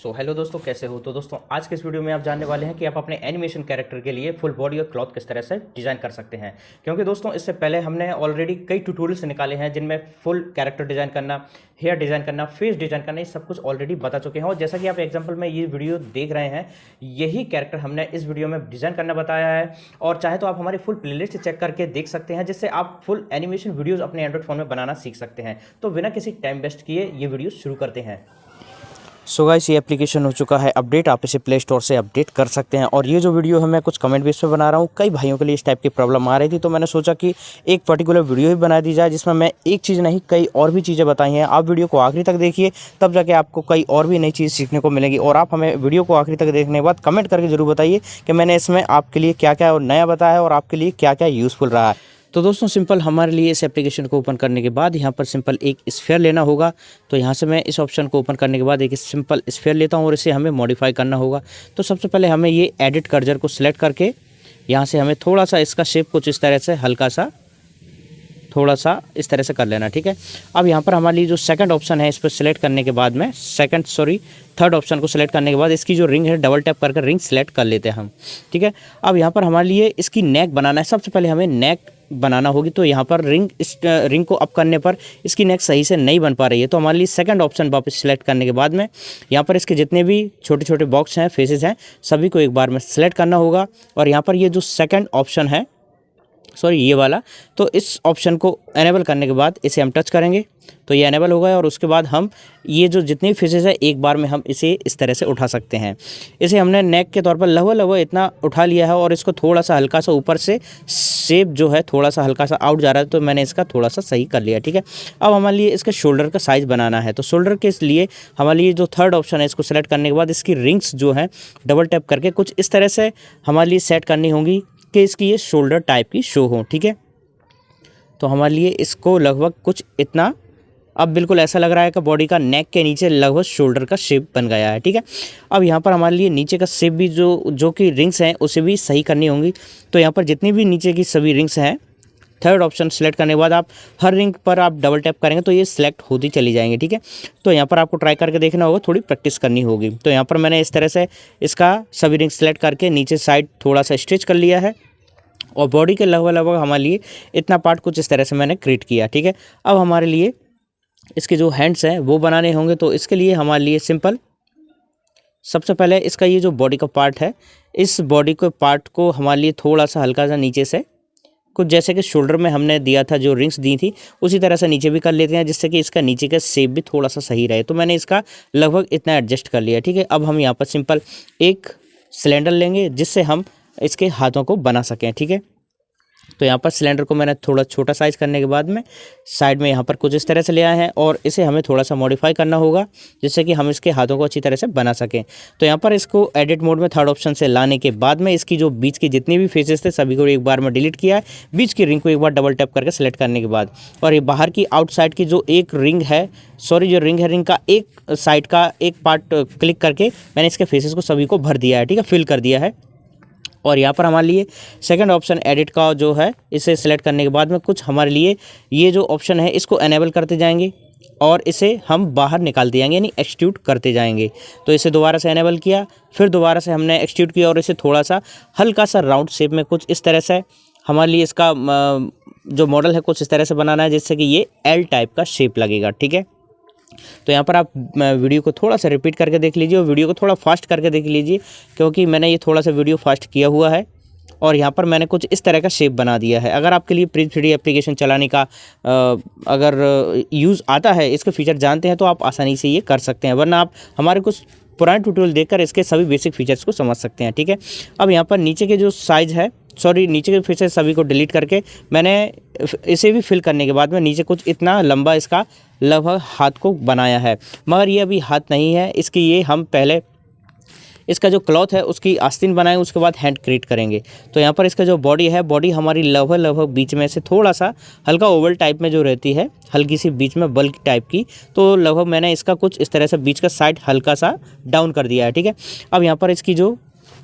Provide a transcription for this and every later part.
So hello दोस्तों, कैसे हो। तो दोस्तों आज के इस वीडियो में आप जानने वाले हैं कि आप अपने एनिमेशन कैरेक्टर के लिए फुल बॉडी और क्लॉथ किस तरह से डिज़ाइन कर सकते हैं। क्योंकि दोस्तों इससे पहले हमने ऑलरेडी कई ट्यूटोरियल्स निकाले हैं जिनमें फुल कैरेक्टर डिज़ाइन करना, हेयर डिज़ाइन करना, फेस डिज़ाइन करना, ये सब कुछ ऑलरेडी बता चुके हैं। और जैसा कि आप एग्जाम्पल में ये वीडियो देख रहे हैं, यही कैरेक्टर हमने इस वीडियो में डिज़ाइन करना बताया है। और चाहे तो आप हमारी फुल प्लेलिस्ट चेक करके देख सकते हैं, जिससे आप फुल एनिमेशन वीडियोज़ अपने एंड्रॉइड फ़ोन में बनाना सीख सकते हैं। तो बिना किसी टाइम वेस्ट किए ये वीडियो शुरू करते हैं। सो गाइस, ये एप्लीकेशन हो चुका है अपडेट, आप इसे प्ले स्टोर से अपडेट कर सकते हैं। और ये जो वीडियो है मैं कुछ कमेंट बेस पे बना रहा हूँ। कई भाइयों के लिए इस टाइप की प्रॉब्लम आ रही थी, तो मैंने सोचा कि एक पर्टिकुलर वीडियो ही बना दी जाए जिसमें मैं एक चीज़ नहीं कई और भी चीज़ें बताई हैं। आप वीडियो को आखिरी तक देखिए, तब जाके आपको कई और भी नई चीज़ सीखने को मिलेगी। और आप हमें वीडियो को आखिरी तक देखने के बाद कमेंट करके जरूर बताइए कि मैंने इसमें आपके लिए क्या क्या नया बताया है और आपके लिए क्या क्या यूज़फुल रहा है। तो दोस्तों सिंपल हमारे लिए इस एप्लीकेशन को ओपन करने के बाद यहाँ पर सिंपल एक स्फीयर लेना होगा। तो यहाँ से मैं इस ऑप्शन को ओपन करने के बाद एक सिंपल स्फीयर लेता हूँ और इसे हमें मॉडिफाई करना होगा। तो सबसे पहले हमें ये एडिट कर्सर को सिलेक्ट करके यहाँ से हमें थोड़ा सा इसका शेप कुछ इस तरह से हल्का सा थोड़ा सा इस तरह से कर लेना, ठीक है। अब यहाँ पर हमारे लिए जो सेकंड ऑप्शन है, इस पर सिलेक्ट करने के बाद में थर्ड ऑप्शन को सिलेक्ट करने के बाद इसकी जो रिंग है डबल टैप करके रिंग सिलेक्ट कर लेते हैं हम, ठीक है। अब यहाँ पर हमारे लिए इसकी नेक बनाना है। सबसे पहले हमें नेक बनाना होगी। तो यहाँ पर रिंग को अप करने पर इसकी नेक सही से नहीं बन पा रही है। तो हमारे लिए सेकंड ऑप्शन वापस सिलेक्ट करने के बाद में यहाँ पर इसके जितने भी छोटे छोटे बॉक्स हैं, फेसेस हैं, सभी को एक बार में सिलेक्ट करना होगा। और यहाँ पर ये जो सेकंड ऑप्शन है, ये वाला, तो इस ऑप्शन को एनेबल करने के बाद इसे हम टच करेंगे तो ये एनेबल होगा। और उसके बाद हम ये जो जितनी फेसेस है एक बार में हम इसे इस तरह से उठा सकते हैं। इसे हमने नेक के तौर पर लगभग इतना उठा लिया है और इसको थोड़ा सा हल्का सा ऊपर से शेप जो है थोड़ा सा हल्का सा आउट जा रहा है, तो मैंने इसका थोड़ा सा सही कर लिया, ठीक है। अब हमारे लिए इसके शोल्डर का साइज़ बनाना है। तो शोल्डर के लिए हमारे लिए जो थर्ड ऑप्शन है, इसको सेलेक्ट करने के बाद इसकी रिंग्स जो है डबल टैप करके कुछ इस तरह से हमारे लिए सेट करनी होंगी कि इसकी ये शोल्डर टाइप की शो हो, ठीक है। तो हमारे लिए इसको लगभग कुछ इतना, अब बिल्कुल ऐसा लग रहा है कि बॉडी का नेक के नीचे लगभग शोल्डर का शेप बन गया है, ठीक है। अब यहाँ पर हमारे लिए नीचे का शेप भी जो कि रिंग्स हैं उसे भी सही करनी होंगी। तो यहाँ पर जितनी भी नीचे की सभी रिंग्स हैं, थर्ड ऑप्शन सेलेक्ट करने के बाद आप हर रिंग पर आप डबल टैप करेंगे तो ये सिलेक्ट होती चली जाएंगी, ठीक है। तो यहाँ पर आपको ट्राई करके देखना होगा, थोड़ी प्रैक्टिस करनी होगी। तो यहाँ पर मैंने इस तरह से इसका सभी रिंग सेलेक्ट करके नीचे साइड थोड़ा सा स्ट्रेच कर लिया है। और बॉडी के लगभग हमारे लिए इतना पार्ट कुछ इस तरह से मैंने क्रिएट किया, ठीक है। अब हमारे लिए इसके जो हैंड्स हैं वो बनाने होंगे। तो इसके लिए हमारे लिए सिंपल सबसे पहले इसका ये जो बॉडी का पार्ट है, इस बॉडी के पार्ट को हमारे लिए थोड़ा सा हल्का सा नीचे से कुछ जैसे कि शोल्डर में हमने दिया था, जो रिंग्स दी थी उसी तरह से नीचे भी कर लेते हैं, जिससे कि इसका नीचे का शेप भी थोड़ा सा सही रहे। तो मैंने इसका लगभग इतना एडजस्ट कर लिया, ठीक है। अब हम यहाँ पर सिंपल एक सिलेंडर लेंगे जिससे हम इसके हाथों को बना सकें, ठीक है। तो यहाँ पर सिलेंडर को मैंने थोड़ा छोटा साइज़ करने के बाद में साइड में यहाँ पर कुछ इस तरह से ले आए हैं और इसे हमें थोड़ा सा मॉडिफाई करना होगा जिससे कि हम इसके हाथों को अच्छी तरह से बना सकें। तो यहाँ पर इसको एडिट मोड में थर्ड ऑप्शन से लाने के बाद में इसकी जो बीच की जितनी भी फेसेस थे सभी को एक बार में डिलीट किया है। बीच की रिंग को एक बार डबल टैप करके सेलेक्ट करने के बाद, और ये बाहर की आउटसाइड की जो एक रिंग है, जो रिंग है, रिंग का एक साइड का एक पार्ट क्लिक करके मैंने इसके फेसेस को सभी को भर दिया है, ठीक है, फिल कर दिया है। और यहाँ पर हमारे लिए सेकंड ऑप्शन एडिट का जो है, इसे सेलेक्ट करने के बाद में कुछ हमारे लिए ये जो ऑप्शन है इसको एनेबल करते जाएंगे और इसे हम बाहर निकालते जाएंगे, यानी एक्सट्रूड करते जाएंगे। तो इसे दोबारा से एनेबल किया, फिर दोबारा से हमने एक्सट्रूड किया और इसे थोड़ा सा हल्का सा राउंड शेप में कुछ इस तरह से हमारे लिए इसका जो मॉडल है कुछ इस तरह से बनाना है जिससे कि ये एल टाइप का शेप लगेगा, ठीक है। तो यहाँ पर आप वीडियो को थोड़ा सा रिपीट करके देख लीजिए और वीडियो को थोड़ा फास्ट करके देख लीजिए, क्योंकि मैंने ये थोड़ा सा वीडियो फास्ट किया हुआ है। और यहाँ पर मैंने कुछ इस तरह का शेप बना दिया है। अगर आपके लिए प्रीज 3D एप्लीकेशन चलाने का अगर यूज़ आता है, इसके फीचर जानते हैं, तो आप आसानी से ये कर सकते हैं, वरना आप हमारे कुछ पुराने ट्यूटोरियल देखकर इसके सभी बेसिक फीचर्स को समझ सकते हैं, ठीक है। अब यहाँ पर नीचे के जो साइज़ है, नीचे के फीचर सभी को डिलीट करके मैंने इसे भी फिल करने के बाद में नीचे कुछ इतना लंबा इसका लगभग हाथ को बनाया है, मगर ये अभी हाथ नहीं है इसकी। ये हम पहले इसका जो क्लॉथ है उसकी आस्तीन बनाएं, उसके बाद हैंड क्रिएट करेंगे। तो यहाँ पर इसका जो बॉडी है, बॉडी हमारी लगभग बीच में से थोड़ा सा हल्का ओवल टाइप में जो रहती है, हल्की सी बीच में बल्क टाइप की, तो लगभग मैंने इसका कुछ इस तरह से बीच का साइड हल्का सा डाउन कर दिया है, ठीक है। अब यहाँ पर इसकी जो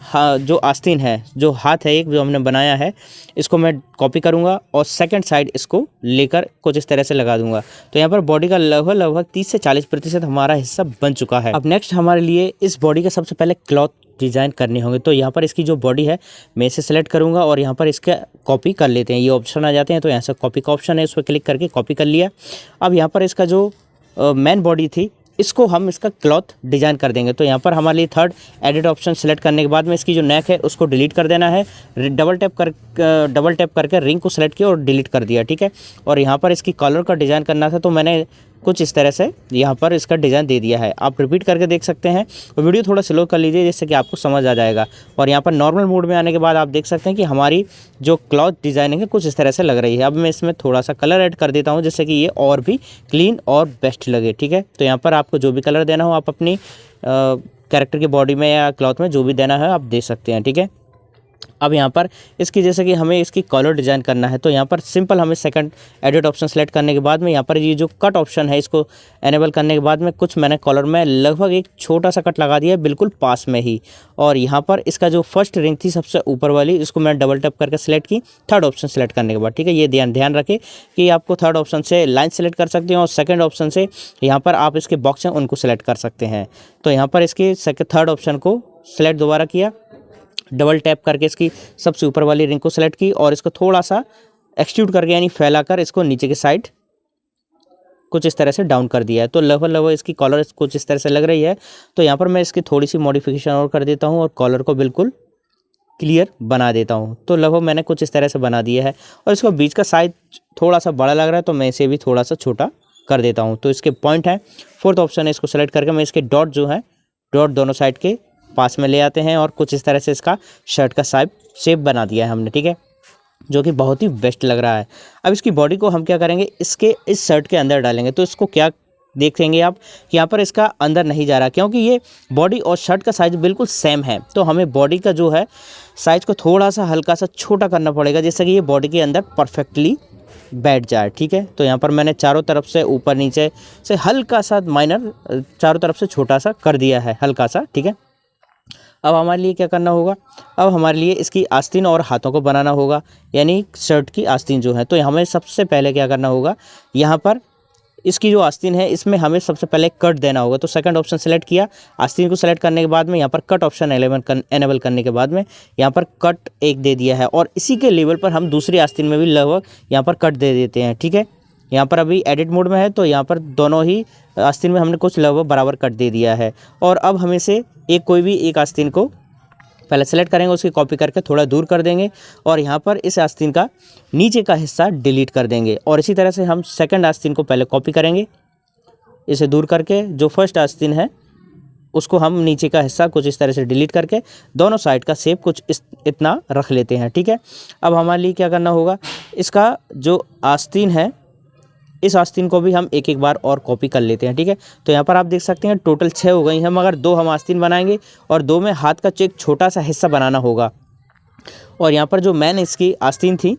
हाँ जो आस्तीन है, जो हाथ है एक जो हमने बनाया है, इसको मैं कॉपी करूँगा और सेकंड साइड इसको लेकर कुछ इस तरह से लगा दूंगा। तो यहाँ पर बॉडी का लगभग 30 से 40% हमारा हिस्सा बन चुका है। अब नेक्स्ट हमारे लिए इस बॉडी का सबसे पहले क्लॉथ डिज़ाइन करने होंगे। तो यहाँ पर इसकी जो बॉडी है मैं इसे सेलेक्ट करूँगा और यहाँ पर इसका कॉपी कर लेते हैं। ये ऑप्शन आ जाते हैं, तो यहाँ से कॉपी का ऑप्शन है, उस पर क्लिक करके कॉपी कर लिया। अब यहाँ पर इसका जो मेन बॉडी थी इसको हम इसका क्लॉथ डिज़ाइन कर देंगे। तो यहाँ पर हमारे लिए थर्ड एडिट ऑप्शन सेलेक्ट करने के बाद में इसकी जो नेक है उसको डिलीट कर देना है। डबल टैप करके रिंग को सेलेक्ट किया और डिलीट कर दिया, ठीक है। और यहाँ पर इसकी कॉलर का डिज़ाइन करना था, तो मैंने कुछ इस तरह से यहाँ पर इसका डिज़ाइन दे दिया है। आप रिपीट करके देख सकते हैं और वीडियो थोड़ा स्लो कर लीजिए जिससे कि आपको समझ आ जाएगा। और यहाँ पर नॉर्मल मोड में आने के बाद आप देख सकते हैं कि हमारी जो क्लॉथ डिज़ाइनिंग है कुछ इस तरह से लग रही है। अब मैं इसमें थोड़ा सा कलर ऐड कर देता हूँ जिससे कि ये और भी क्लीन और बेस्ट लगे, ठीक है। तो यहाँ पर आपको जो भी कलर देना हो आप अपनी कैरेक्टर की बॉडी में या क्लॉथ में जो भी देना है आप दे सकते हैं, ठीक है। अब यहाँ पर इसकी जैसे कि हमें इसकी कॉलर डिज़ाइन करना है, तो यहाँ पर सिंपल हमें सेकंड एडिट ऑप्शन सेलेक्ट करने के बाद में यहाँ पर ये जो कट ऑप्शन है इसको एनेबल करने के बाद में कुछ मैंने कॉलर में लगभग एक छोटा सा कट लगा दिया बिल्कुल पास में ही। और यहाँ पर इसका जो फर्स्ट रिंग थी सबसे ऊपर वाली, इसको मैंने डबल टैप करके सेलेक्ट की थर्ड ऑप्शन सेलेक्ट करने के बाद, ठीक है। ये ध्यान रखें कि आपको थर्ड ऑप्शन से लाइन सेलेक्ट कर सकते हैं और सेकेंड ऑप्शन से यहाँ पर आप इसके बॉक्स हैं उनको सेलेक्ट कर सकते हैं। तो यहाँ पर इसके थर्ड ऑप्शन को सेलेक्ट दोबारा किया, डबल टैप करके इसकी सबसे ऊपर वाली रिंग को सेलेक्ट की और इसको थोड़ा सा एक्सट्रूड करके यानी फैलाकर इसको नीचे की साइड कुछ इस तरह से डाउन कर दिया है। तो लगभग इसकी कॉलर कुछ इस तरह से लग रही है। तो यहाँ पर मैं इसकी थोड़ी सी मॉडिफिकेशन और कर देता हूँ और कॉलर को बिल्कुल क्लियर बना देता हूँ। तो लगभग मैंने कुछ इस तरह से बना दिया है और इसको बीच का साइज थोड़ा सा बड़ा लग रहा है, तो मैं इसे भी थोड़ा सा छोटा कर देता हूँ। तो इसके पॉइंट है, फोर्थ ऑप्शन है, इसको सेलेक्ट करके मैं इसके डॉट जो है डॉट दोनों साइड के पास में ले आते हैं और कुछ इस तरह से इसका शर्ट का शेप बना दिया है हमने, ठीक है, जो कि बहुत ही बेस्ट लग रहा है। अब इसकी बॉडी को हम क्या करेंगे, इसके इस शर्ट के अंदर डालेंगे। तो इसको क्या देखेंगे आप कि यहाँ पर इसका अंदर नहीं जा रहा, क्योंकि ये बॉडी और शर्ट का साइज़ बिल्कुल सेम है। तो हमें बॉडी का जो है साइज़ को थोड़ा सा हल्का सा छोटा करना पड़ेगा जिससे कि ये बॉडी के अंदर परफेक्टली बैठ जाए, ठीक है। तो यहाँ पर मैंने चारों तरफ से ऊपर नीचे से हल्का सा माइनर चारों तरफ से छोटा सा कर दिया है, हल्का सा, ठीक है। अब हमारे लिए क्या करना होगा, अब हमारे लिए इसकी आस्तीन और हाथों को बनाना होगा, यानी शर्ट की आस्तीन जो है। तो हमें सबसे पहले क्या करना होगा, यहाँ पर इसकी जो आस्तीन है इसमें हमें सबसे पहले कट देना होगा। तो सेकंड ऑप्शन सेलेक्ट किया, आस्तीन को सेलेक्ट करने के बाद में यहाँ पर कट ऑप्शन एनेबल करने के बाद में यहाँ पर कट एक दे दिया है और इसी के लेवल पर हम दूसरी आस्तीन में भी लगभग यहाँ पर कट दे देते हैं, ठीक है। यहाँ पर अभी एडिट मोड में है, तो यहाँ पर दोनों ही आस्तीन में हमने कुछ लगभग बराबर कट दे दिया है। और अब हमें से कोई भी एक आस्तीन को पहले सेलेक्ट करेंगे, उसकी कॉपी करके थोड़ा दूर कर देंगे और यहाँ पर इस आस्तीन का नीचे का हिस्सा डिलीट कर देंगे। और इसी तरह से हम सेकंड आस्तीन को पहले कॉपी करेंगे, इसे दूर करके जो फर्स्ट आस्तीन है उसको हम नीचे का हिस्सा कुछ इस तरह से डिलीट करके दोनों साइड का शेप कुछ इतना रख लेते हैं, ठीक है। अब हमारे लिए क्या करना होगा, इसका जो आस्तीन है इस आस्तीन को भी हम एक बार और कॉपी कर लेते हैं, ठीक है। तो यहाँ पर आप देख सकते हैं टोटल 6 हो गई हैं, मगर 2 हम आस्तीन बनाएंगे और 2 में हाथ का एक छोटा सा हिस्सा बनाना होगा। और यहाँ पर जो मैंने इसकी आस्तीन थी,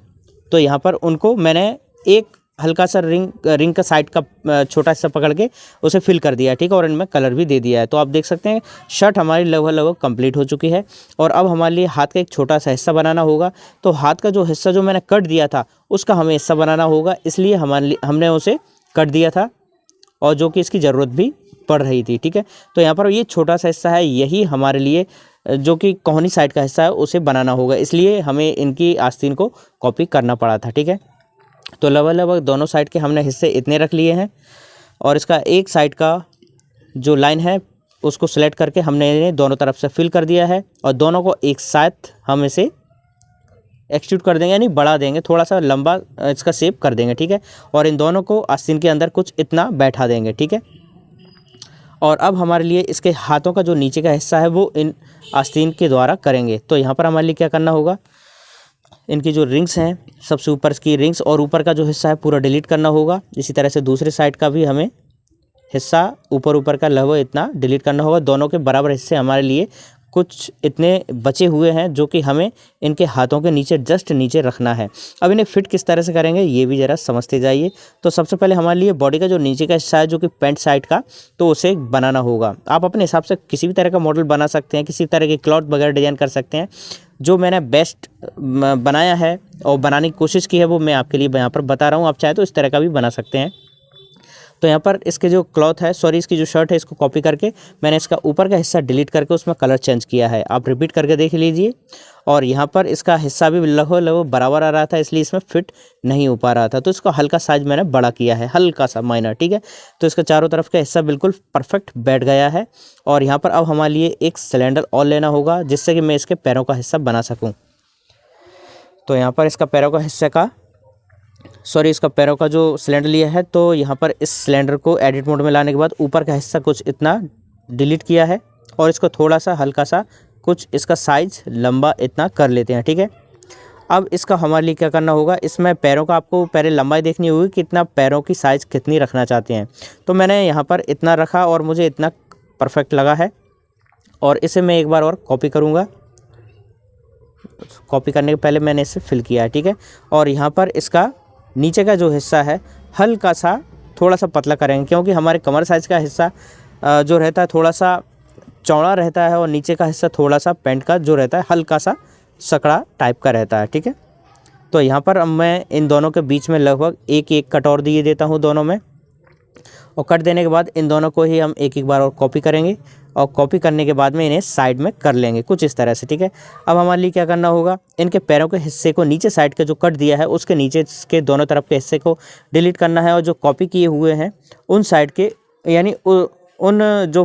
तो यहाँ पर उनको मैंने एक हल्का सा रिंग का साइड का छोटा हिस्सा पकड़ के उसे फिल कर दिया, ठीक है, और इनमें कलर भी दे दिया है। तो आप देख सकते हैं शर्ट हमारी लगभग कंप्लीट हो चुकी है। और अब हमारे लिए हाथ का एक छोटा सा हिस्सा बनाना होगा। तो हाथ का जो हिस्सा जो मैंने कट दिया था उसका हमें हिस्सा बनाना होगा, इसलिए हमने उसे कट दिया था और जो कि इसकी ज़रूरत भी पड़ रही थी, ठीक है। तो यहाँ पर ये छोटा सा हिस्सा है, यही हमारे लिए जो कि कोहनी साइड का हिस्सा है उसे बनाना होगा, इसलिए हमें इनकी आस्तीन को कॉपी करना पड़ा था, ठीक है। तो लगभग दोनों साइड के हमने हिस्से इतने रख लिए हैं और इसका एक साइड का जो लाइन है उसको सेलेक्ट करके हमने दोनों तरफ से फिल कर दिया है और दोनों को एक साथ हम इसे एक्सट्रूड कर देंगे, यानी बढ़ा देंगे, थोड़ा सा लंबा इसका शेप कर देंगे, ठीक है। और इन दोनों को आस्तीन के अंदर कुछ इतना बैठा देंगे, ठीक है। और अब हमारे लिए इसके हाथों का जो नीचे का हिस्सा है वो इन आस्तीन के द्वारा करेंगे। तो यहाँ पर हमारे लिए क्या करना होगा, इनकी जो रिंग्स हैं सबसे ऊपर की रिंग्स और ऊपर का जो हिस्सा है पूरा डिलीट करना होगा। इसी तरह से दूसरे साइड का भी हमें हिस्सा ऊपर का लगभग इतना डिलीट करना होगा। दोनों के बराबर हिस्से हमारे लिए कुछ इतने बचे हुए हैं जो कि हमें इनके हाथों के नीचे जस्ट नीचे रखना है। अब इन्हें फिट किस तरह से करेंगे ये भी ज़रा समझते जाइए। तो सबसे पहले हमारे लिए बॉडी का जो नीचे का हिस्सा है जो कि पैंट साइड का, तो उसे बनाना होगा। आप अपने हिसाब से किसी भी तरह का मॉडल बना सकते हैं, किसी तरह के क्लॉथ वगैरह डिज़ाइन कर सकते हैं। जो मैंने बेस्ट बनाया है और बनाने की कोशिश की है वो मैं आपके लिए यहाँ पर बता रहा हूँ। आप चाहे तो इस तरह का भी बना सकते हैं। तो यहाँ पर इसके जो क्लॉथ है, सॉरी इसकी जो शर्ट है, इसको कॉपी करके मैंने इसका ऊपर का हिस्सा डिलीट करके उसमें कलर चेंज किया है। आप रिपीट करके देख लीजिए। और यहाँ पर इसका हिस्सा भी लगभग बराबर आ रहा था, इसलिए इसमें फिट नहीं हो पा रहा था। तो इसका हल्का साइज मैंने बड़ा किया है, हल्का सा माइनर, ठीक है। तो इसका चारों तरफ का हिस्सा बिल्कुल परफेक्ट बैठ गया है। और यहाँ पर अब हमारे लिए एक सिलेंडर और लेना होगा जिससे कि मैं इसके पैरों का हिस्सा बना सकूँ। तो यहाँ पर इसका पैरों का हिस्से का इसका पैरों का जो सिलेंडर लिया है, तो यहाँ पर इस सिलेंडर को एडिट मोड में लाने के बाद ऊपर का हिस्सा कुछ इतना डिलीट किया है और इसको थोड़ा सा हल्का सा कुछ इसका साइज लंबा इतना कर लेते हैं, ठीक है। अब इसका हमारे लिए क्या करना होगा, इसमें पैरों का आपको पहले लंबाई देखनी होगी, कितना पैरों की साइज़ कितनी रखना चाहते हैं। तो मैंने यहाँ पर इतना रखा और मुझे इतना परफेक्ट लगा है। और इसे मैं एक बार और कॉपी करूँगा। कॉपी करने के पहले मैंने इसे फिल किया है, ठीक है। और यहाँ पर इसका नीचे का जो हिस्सा है हल्का सा थोड़ा सा पतला करेंगे, क्योंकि हमारे कमर साइज़ का हिस्सा जो रहता है थोड़ा सा चौड़ा रहता है और नीचे का हिस्सा थोड़ा सा पैंट का जो रहता है हल्का सा सकड़ा टाइप का रहता है, ठीक है। तो यहाँ पर अब मैं इन दोनों के बीच में लगभग एक एक कट और दिए देता हूँ दोनों में। और कट देने के बाद इन दोनों को ही हम एक एक बार और कॉपी करेंगे और कॉपी करने के बाद में इन्हें साइड में कर लेंगे कुछ इस तरह से, ठीक है। अब हमारे लिए क्या करना होगा, इनके पैरों के हिस्से को नीचे साइड का जो कट दिया है उसके नीचे के दोनों तरफ के हिस्से को डिलीट करना है और जो कॉपी किए हुए हैं उन साइड के यानी उन जो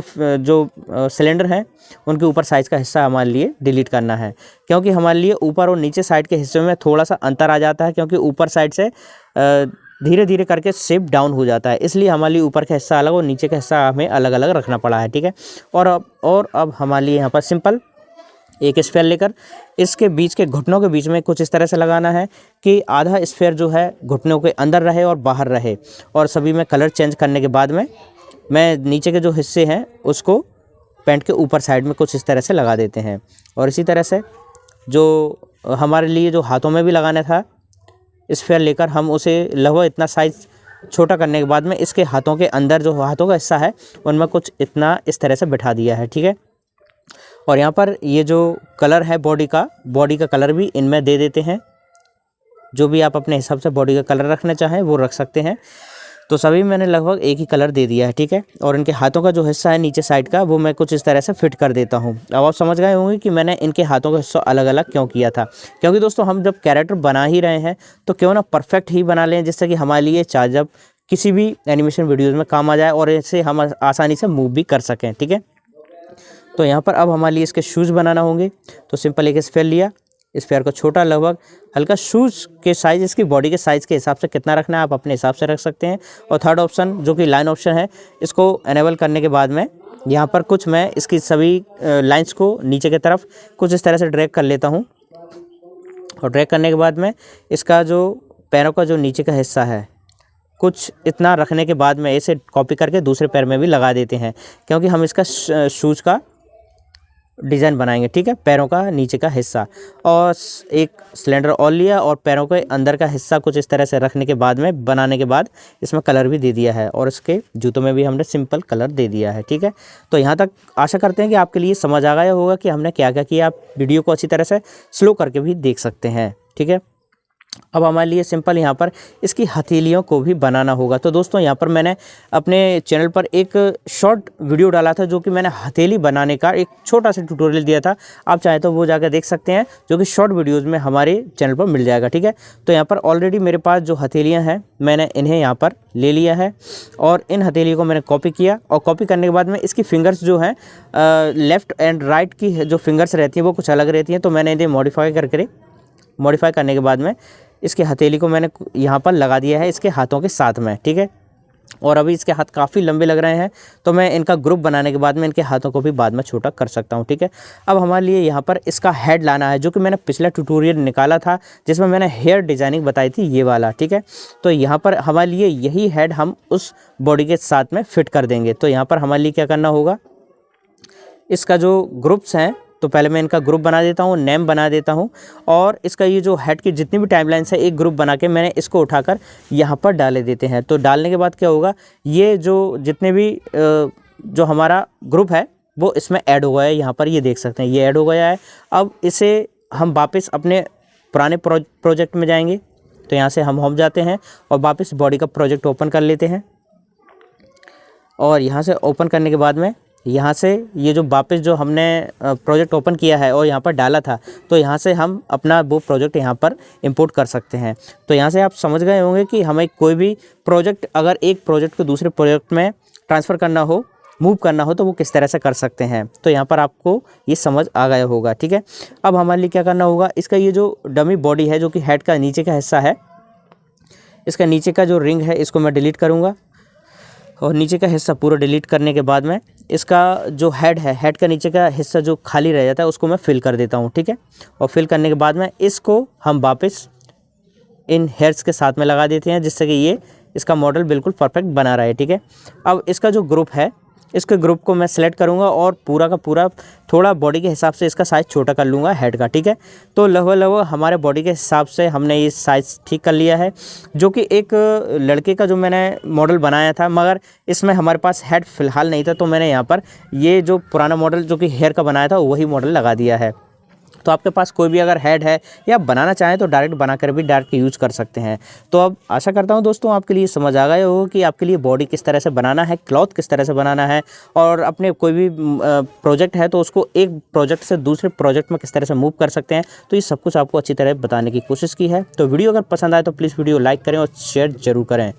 सिलेंडर हैं उनके ऊपर साइज़ का हिस्सा हमारे लिए डिलीट करना है, क्योंकि हमारे लिए ऊपर और नीचे साइड के हिस्से में थोड़ा सा अंतर आ जाता है, क्योंकि ऊपर साइड से धीरे धीरे करके शेप डाउन हो जाता है, इसलिए हमारे लिए ऊपर का हिस्सा अलग और नीचे का हिस्सा हमें अलग अलग रखना पड़ा है, ठीक है। और अब हमारे लिए यहाँ पर सिंपल एक स्फेयर लेकर इसके बीच के घुटनों के बीच में कुछ इस तरह से लगाना है कि आधा स्फेयर जो है घुटनों के अंदर रहे और बाहर रहे। और सभी में कलर चेंज करने के बाद में मैं नीचे के जो हिस्से हैं उसको पैंट के ऊपर साइड में कुछ इस तरह से लगा देते हैं। और इसी तरह से जो हमारे लिए जो हाथों में भी लगाना था स्फेयर लेकर हम उसे लगभग इतना साइज़ छोटा करने के बाद में इसके हाथों के अंदर जो हाथों का हिस्सा है उनमें कुछ इतना इस तरह से बिठा दिया है, ठीक है। और यहाँ पर ये जो कलर है बॉडी का कलर भी इनमें दे देते हैं। जो भी आप अपने हिसाब से बॉडी का कलर रखना चाहें वो रख सकते हैं। तो सभी मैंने लगभग एक ही कलर दे दिया है, ठीक है। और इनके हाथों का जो हिस्सा है नीचे साइड का वो मैं कुछ इस तरह से फिट कर देता हूँ। अब आप समझ गए होंगे कि मैंने इनके हाथों का हिस्सा अलग अलग क्यों किया था, क्योंकि दोस्तों हम जब कैरेक्टर बना ही रहे हैं तो क्यों ना परफेक्ट ही बना लें, जिससे कि हमारे लिए चाहे जब किसी भी एनिमेशन वीडियोज़ में काम आ जाए और इसे हम आसानी से मूव भी कर सकें, ठीक है। तो यहाँ पर अब हमारे लिए इसके शूज़ बनाना होंगे। तो सिंपल एक स्फेयर लिया, स्फेयर को छोटा लगभग हल्का शूज़ के साइज़ इसकी बॉडी के साइज़ के हिसाब से कितना रखना है आप अपने हिसाब से रख सकते हैं। और थर्ड ऑप्शन जो कि लाइन ऑप्शन है, इसको एनेबल करने के बाद में यहाँ पर कुछ मैं इसकी सभी लाइंस को नीचे की तरफ कुछ इस तरह से ड्रैग कर लेता हूँ। और ड्रैग करने के बाद में इसका जो पैरों का जो नीचे का हिस्सा है कुछ इतना रखने के बाद में इसे कॉपी करके दूसरे पैर में भी लगा देते हैं, क्योंकि हम इसका शूज़ का डिज़ाइन बनाएंगे, ठीक है। पैरों का नीचे का हिस्सा और एक सिलेंडर और लिया और पैरों के अंदर का हिस्सा कुछ इस तरह से रखने के बाद में बनाने के बाद इसमें कलर भी दे दिया है और इसके जूतों में भी हमने सिंपल कलर दे दिया है, ठीक है। तो यहाँ तक आशा करते हैं कि आपके लिए समझ आ गया होगा कि हमने क्या क्या किया। आप वीडियो को अच्छी तरह से स्लो करके भी देख सकते हैं, ठीक है। अब हमारे लिए सिंपल यहाँ पर इसकी हथेलियों को भी बनाना होगा। तो दोस्तों यहाँ पर मैंने अपने चैनल पर एक शॉर्ट वीडियो डाला था जो कि मैंने हथेली बनाने का एक छोटा सा ट्यूटोरियल दिया था। आप चाहे तो वो जाकर देख सकते हैं, जो कि शॉर्ट वीडियोज़ में हमारे चैनल पर मिल जाएगा, ठीक है। तो यहाँ पर ऑलरेडी मेरे पास जो हथेलियाँ हैं मैंने इन्हें यहाँ पर ले लिया है और इन हथेलियों को मैंने कॉपी किया। और कॉपी करने के बाद में इसकी फिंगर्स जो हैं लेफ़्ट एंड राइट की जो फिंगर्स रहती हैं वो कुछ अलग रहती हैं। तो मैंने इन्हें मॉडिफाई करने के बाद में इसके हथेली को मैंने यहाँ पर लगा दिया है इसके हाथों के साथ में, ठीक है। और अभी इसके हाथ काफ़ी लंबे लग रहे हैं तो मैं इनका ग्रुप बनाने के बाद में इनके हाथों को भी बाद में छोटा कर सकता हूँ, ठीक है। अब हमारे लिए यहाँ पर इसका हेड लाना है, जो कि मैंने पिछला ट्यूटोरियल निकाला था जिसमें मैंने हेयर डिज़ाइनिंग बताई थी, ये वाला, ठीक है। तो यहाँ पर हमारे लिए यही हेड हम उस बॉडी के साथ में फिट कर देंगे। तो यहाँ पर हमारे लिए क्या करना होगा, इसका जो ग्रुप्स हैं तो पहले मैं इनका ग्रुप बना देता हूँ, नेम बना देता हूँ और इसका ये जो हेड की जितनी भी टाइमलाइंस है एक ग्रुप बना के मैंने इसको उठाकर यहाँ पर डाले देते हैं। तो डालने के बाद क्या होगा, ये जो जितने भी जो हमारा ग्रुप है वो इसमें ऐड हो गया है। यहाँ पर ये देख सकते हैं ये ऐड हो गया है। अब इसे हम वापस अपने पुराने प्रोजेक्ट में जाएंगे, तो यहाँ से हम होम जाते हैं और वापस बॉडी का प्रोजेक्ट ओपन कर लेते हैं और यहाँ से ओपन करने के बाद में यहाँ से ये जो वापस जो हमने प्रोजेक्ट ओपन किया है और यहाँ पर डाला था, तो यहाँ से हम अपना वो प्रोजेक्ट यहाँ पर इंपोर्ट कर सकते हैं। तो यहाँ से आप समझ गए होंगे कि हमें कोई भी प्रोजेक्ट अगर एक प्रोजेक्ट को दूसरे प्रोजेक्ट में ट्रांसफ़र करना हो, मूव करना हो, तो वो किस तरह से कर सकते हैं। तो यहाँ पर आपको ये समझ आ गया होगा, ठीक है। अब हमारे लिए क्या करना होगा, इसका ये जो डमी बॉडी है जो कि हेड का नीचे का हिस्सा है, इसका नीचे का जो रिंग है इसको मैं डिलीट करूँगा और नीचे का हिस्सा पूरा डिलीट करने के बाद में इसका जो हेड है, हेड का नीचे का हिस्सा जो खाली रह जाता है उसको मैं फिल कर देता हूँ, ठीक है। और फिल करने के बाद में इसको हम वापस इन हेयर्स के साथ में लगा देते हैं, जिससे कि ये इसका मॉडल बिल्कुल परफेक्ट बना रहा है, ठीक है। अब इसका जो ग्रुप है, इसके ग्रुप को मैं सेलेक्ट करूंगा और पूरा का पूरा थोड़ा बॉडी के हिसाब से इसका साइज़ छोटा कर लूँगा हेड का, ठीक है। तो लगभग हमारे बॉडी के हिसाब से हमने ये साइज़ ठीक कर लिया है, जो कि एक लड़के का जो मैंने मॉडल बनाया था, मगर इसमें हमारे पास हेड फ़िलहाल नहीं था, तो मैंने यहाँ पर ये जो पुराना मॉडल जो कि हेयर का बनाया था वही मॉडल लगा दिया है। तो आपके पास कोई भी अगर हेड है या बनाना चाहें तो डायरेक्ट बनाकर भी डायरेक्ट यूज़ कर सकते हैं। तो अब आशा करता हूं दोस्तों आपके लिए समझ आ गया होगा कि आपके लिए बॉडी किस तरह से बनाना है, क्लॉथ किस तरह से बनाना है, और अपने कोई भी प्रोजेक्ट है तो उसको एक प्रोजेक्ट से दूसरे प्रोजेक्ट में किस तरह से मूव कर सकते हैं। तो ये सब कुछ आपको अच्छी तरह बताने की कोशिश की है। तो वीडियो अगर पसंद आए तो प्लीज़ वीडियो लाइक करें और शेयर ज़रूर करें।